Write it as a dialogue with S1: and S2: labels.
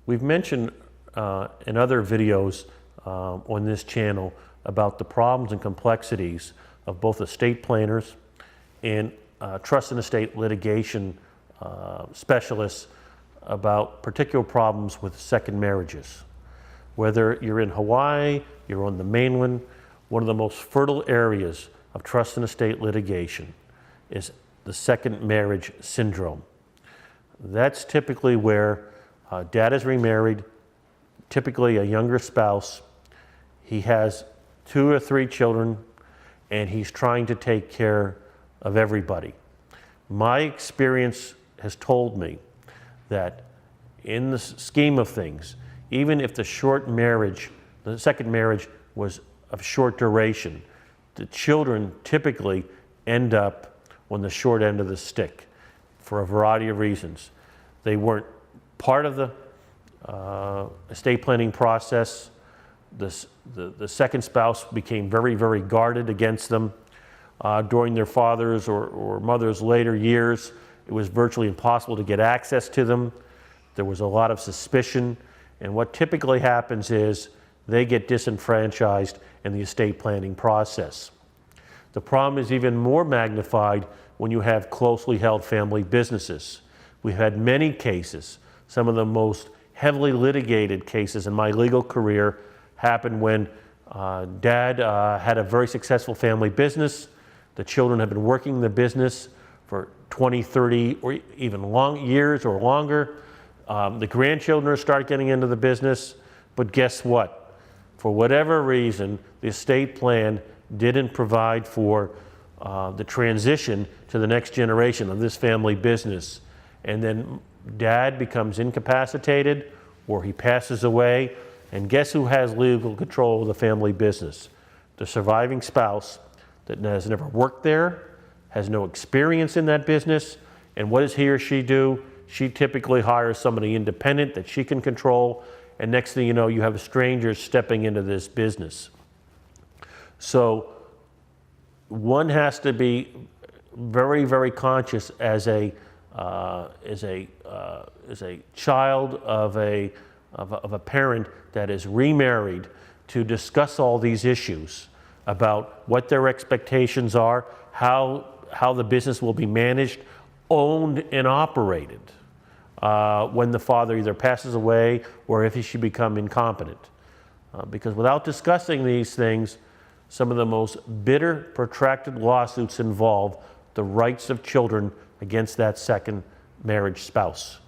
S1: We've mentioned in other videos on this channel about the problems and complexities of both estate planners and trust and estate litigation specialists about particular problems with second marriages. Whether you're in Hawaii, you're on the mainland, one of the most fertile areas of trust and estate litigation is the second marriage syndrome. That's typically where dad is remarried, typically a younger spouse. He has 2 or 3 children, and he's trying to take care of everybody. My experience has told me that in the scheme of things, even if the second marriage was of short duration, the children typically end up on the short end of the stick for a variety of reasons. They weren't part of the estate planning process. The second spouse became very, very guarded against them. During their father's or mother's later years, it was virtually impossible to get access to them. There was a lot of suspicion, and what typically happens is they get disenfranchised in the estate planning process. The problem is even more magnified when you have closely held family businesses. We've had many cases. Some of the most heavily litigated cases in my legal career happened when dad had a very successful family business. The children have been working the business for 20, 30, or even years or longer. The grandchildren start getting into the business, but guess what? For whatever reason, the estate plan didn't provide for the transition to the next generation of this family business. And then dad becomes incapacitated or he passes away, and guess who has legal control of the family business? The surviving spouse that has never worked there, has no experience in that business, and what does he or she do? She typically hires somebody independent that she can control, and next thing you know, you have strangers stepping into this business. So one has to be very, very conscious as a child of a parent that is remarried to discuss all these issues about what their expectations are, how the business will be managed, owned and operated when the father either passes away or if he should become incompetent. Because without discussing these things, some of the most bitter, protracted lawsuits involve the rights of children against that second marriage spouse.